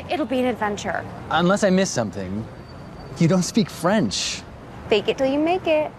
It'll be an adventure. Unless I miss something. You don't speak French. Fake it till you make it.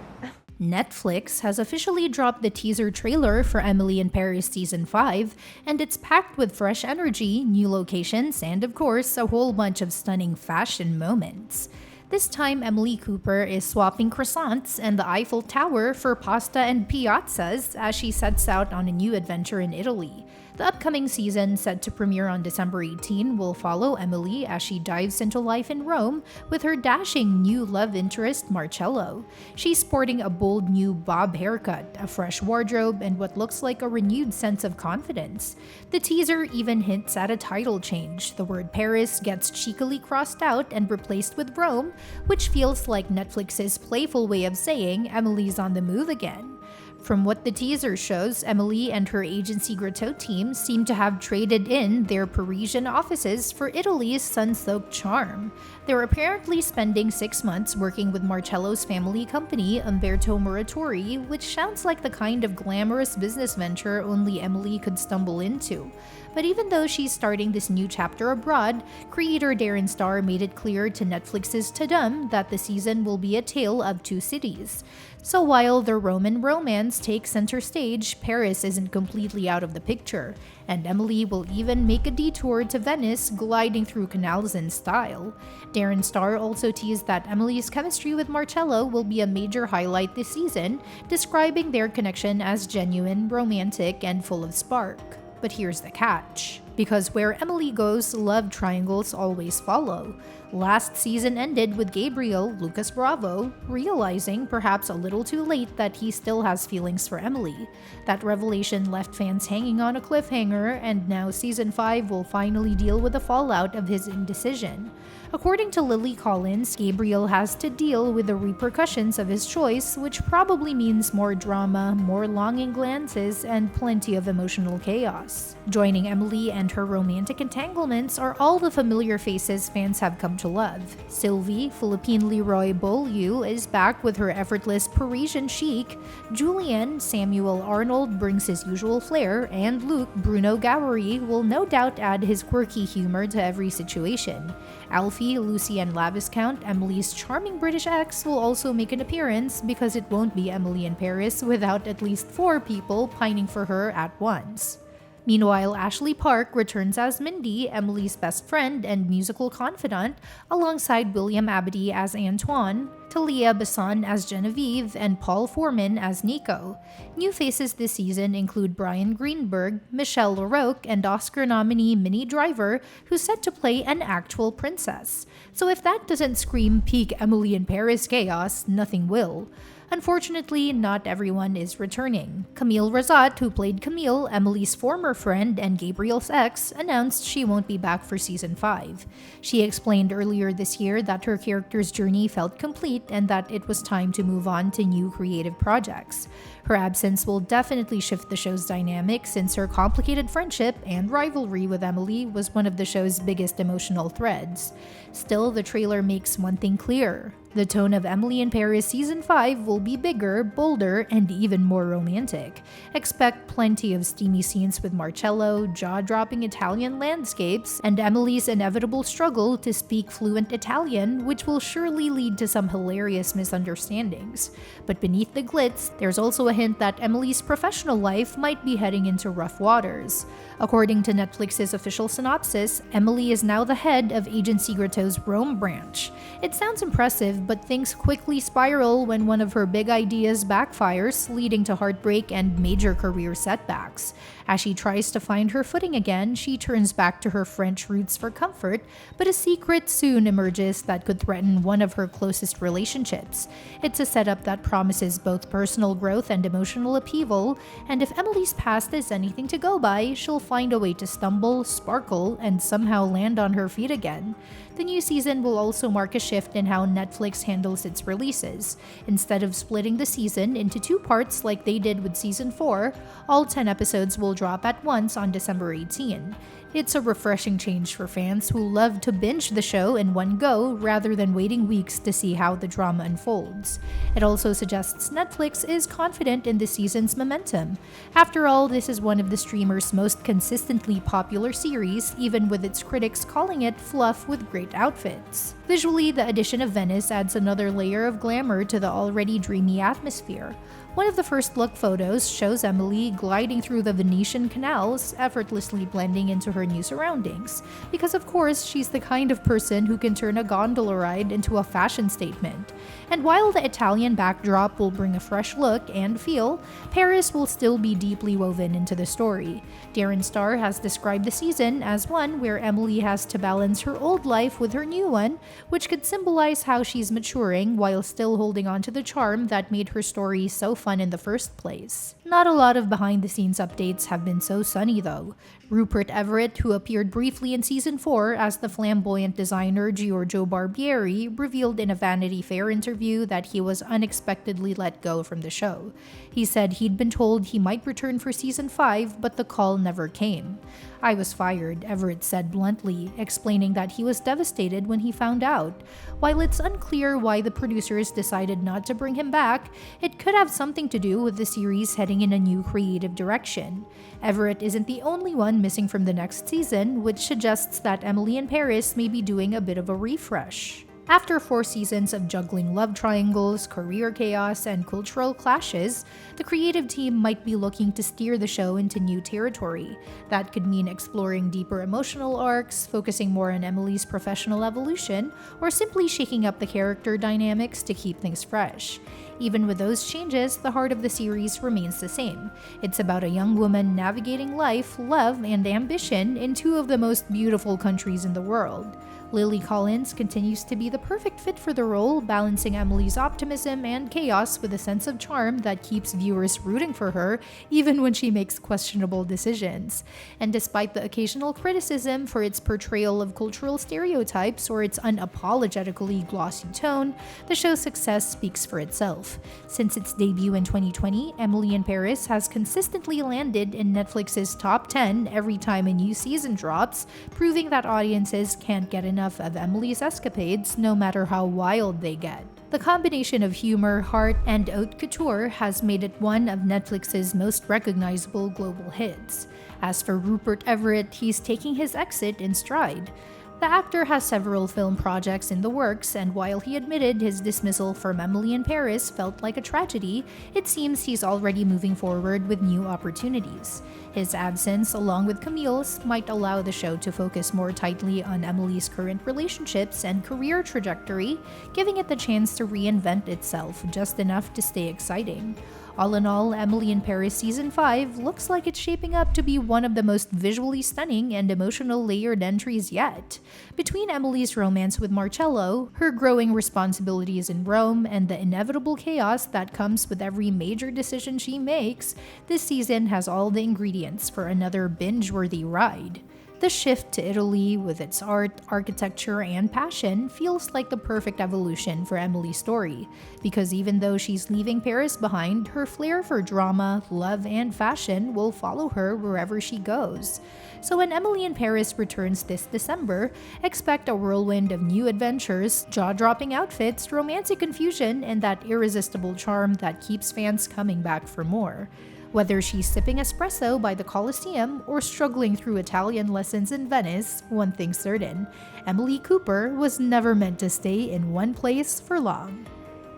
Netflix has officially dropped the teaser trailer for Emily in Paris Season 5, and it's packed with fresh energy, new locations, and of course, a whole bunch of stunning fashion moments. This time, Emily Cooper is swapping croissants and the Eiffel Tower for pasta and piazzas as she sets out on a new adventure in Italy. The upcoming season, set to premiere on December 18, will follow Emily as she dives into life in Rome with her dashing new love interest, Marcello. She's sporting a bold new bob haircut, a fresh wardrobe, and what looks like a renewed sense of confidence. The teaser even hints at a title change. The word Paris gets cheekily crossed out and replaced with Rome, which feels like Netflix's playful way of saying Emily's on the move again. From what the teaser shows, Emily and her agency Grotto team seem to have traded in their Parisian offices for Italy's sun-soaked charm. They're apparently spending 6 months working with Marcello's family company, Umberto Muratori, which sounds like the kind of glamorous business venture only Emily could stumble into. But even though she's starting this new chapter abroad, creator Darren Star made it clear to Netflix's Tadum that the season will be a tale of two cities. So while the Roman romance takes center stage, Paris isn't completely out of the picture, and Emily will even make a detour to Venice, gliding through canals in style. Darren Star also teased that Emily's chemistry with Marcello will be a major highlight this season, describing their connection as genuine, romantic, and full of spark. But here's the catch. Because where Emily goes, love triangles always follow. Last season ended with Gabriel, Lucas Bravo, realizing, perhaps a little too late, that he still has feelings for Emily. That revelation left fans hanging on a cliffhanger, and now Season 5 will finally deal with the fallout of his indecision. According to Lily Collins, Gabriel has to deal with the repercussions of his choice, which probably means more drama, more longing glances, and plenty of emotional chaos. Joining Emily and her romantic entanglements are all the familiar faces fans have come to love. Sylvie, Philippine Leroy Beaulieu, is back with her effortless Parisian chic. Julien, Samuel Arnold, brings his usual flair, and Luke, Bruno Gouery, will no doubt add his quirky humor to every situation. Alfie, Lucien Laviscount, Emily's charming British ex, will also make an appearance because it won't be Emily in Paris without at least 4 people pining for her at once. Meanwhile, Ashley Park returns as Mindy, Emily's best friend and musical confidant, alongside William Abadie as Antoine, Talia Besson as Genevieve, and Paul Foreman as Nico. New faces this season include Brian Greenberg, Michelle LaRocque, and Oscar nominee Minnie Driver, who's set to play an actual princess. So if that doesn't scream peak Emily in Paris chaos, nothing will. Unfortunately, not everyone is returning. Camille Razat, who played Camille, Emily's former friend and Gabriel's ex, announced she won't be back for Season 5. She explained earlier this year that her character's journey felt complete and that it was time to move on to new creative projects. Her absence will definitely shift the show's dynamic since her complicated friendship and rivalry with Emily was one of the show's biggest emotional threads. Still, the trailer makes one thing clear. The tone of Emily in Paris Season 5 will be bigger, bolder, and even more romantic. Expect plenty of steamy scenes with Marcello, jaw-dropping Italian landscapes, and Emily's inevitable struggle to speak fluent Italian, which will surely lead to some hilarious misunderstandings. But beneath the glitz, there's also a hint that Emily's professional life might be heading into rough waters. According to Netflix's official synopsis, Emily is now the head of Agency Grotto's Rome branch. It sounds impressive, but things quickly spiral when one of her big ideas backfires, leading to heartbreak and major career setbacks. As she tries to find her footing again, she turns back to her French roots for comfort, but a secret soon emerges that could threaten one of her closest relationships. It's a setup that promises both personal growth and emotional upheaval, and if Emily's past is anything to go by, she'll find a way to stumble, sparkle, and somehow land on her feet again. The new season will also mark a shift in how Netflix handles its releases. Instead of splitting the season into 2 parts like they did with Season 4, all 10 episodes will drop at once on December 18. It's a refreshing change for fans who love to binge the show in one go rather than waiting weeks to see how the drama unfolds. It also suggests Netflix is confident in the season's momentum. After all, this is one of the streamer's most consistently popular series, even with its critics calling it fluff with great outfits. Visually, the addition of Venice adds another layer of glamour to the already dreamy atmosphere. One of the first look photos shows Emily gliding through the Venetian canals, effortlessly blending into her new surroundings. Because of course, she's the kind of person who can turn a gondola ride into a fashion statement. And while the Italian backdrop will bring a fresh look and feel, Paris will still be deeply woven into the story. Darren Star has described the season as one where Emily has to balance her old life with her new one, which could symbolize how she's maturing while still holding on to the charm that made her story so fun in the first place. Not a lot of behind-the-scenes updates have been so sunny though. Rupert Everett, who appeared briefly in Season 4 as the flamboyant designer Giorgio Barbieri, revealed in a Vanity Fair interview that he was unexpectedly let go from the show. He said he'd been told he might return for Season 5, but the call never came. "I was fired," Everett said bluntly, explaining that he was devastated when he found out. While it's unclear why the producers decided not to bring him back, it could have something to do with the series heading in a new creative direction. Everett isn't the only one missing from the next season, which suggests that Emily in Paris may be doing a bit of a refresh. After 4 seasons of juggling love triangles, career chaos, and cultural clashes, the creative team might be looking to steer the show into new territory. That could mean exploring deeper emotional arcs, focusing more on Emily's professional evolution, or simply shaking up the character dynamics to keep things fresh. Even with those changes, the heart of the series remains the same. It's about a young woman navigating life, love, and ambition in 2 of the most beautiful countries in the world. Lily Collins continues to be the perfect fit for the role, balancing Emily's optimism and chaos with a sense of charm that keeps viewers rooting for her, even when she makes questionable decisions. And despite the occasional criticism for its portrayal of cultural stereotypes or its unapologetically glossy tone, the show's success speaks for itself. Since its debut in 2020, Emily in Paris has consistently landed in Netflix's top 10 every time a new season drops, proving that audiences can't get enough of Emily's escapades, no matter how wild they get. The combination of humor, heart, and haute couture has made it one of Netflix's most recognizable global hits. As for Rupert Everett, he's taking his exit in stride. The actor has several film projects in the works, and while he admitted his dismissal from Emily in Paris felt like a tragedy, it seems he's already moving forward with new opportunities. His absence, along with Camille's, might allow the show to focus more tightly on Emily's current relationships and career trajectory, giving it the chance to reinvent itself just enough to stay exciting. All in all, Emily in Paris Season 5 looks like it's shaping up to be one of the most visually stunning and emotional layered entries yet. Between Emily's romance with Marcello, her growing responsibilities in Rome, and the inevitable chaos that comes with every major decision she makes, this season has all the ingredients for another binge-worthy ride. The shift to Italy, with its art, architecture, and passion, feels like the perfect evolution for Emily's story, because even though she's leaving Paris behind, her flair for drama, love, and fashion will follow her wherever she goes. So when Emily in Paris returns this December, expect a whirlwind of new adventures, jaw-dropping outfits, romantic confusion, and that irresistible charm that keeps fans coming back for more. Whether she's sipping espresso by the Colosseum or struggling through Italian lessons in Venice, one thing's certain: Emily Cooper was never meant to stay in one place for long.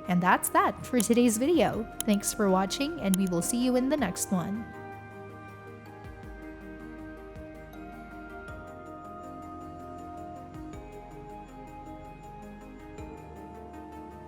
And that's that for today's video. Thanks for watching, and we will see you in the next one.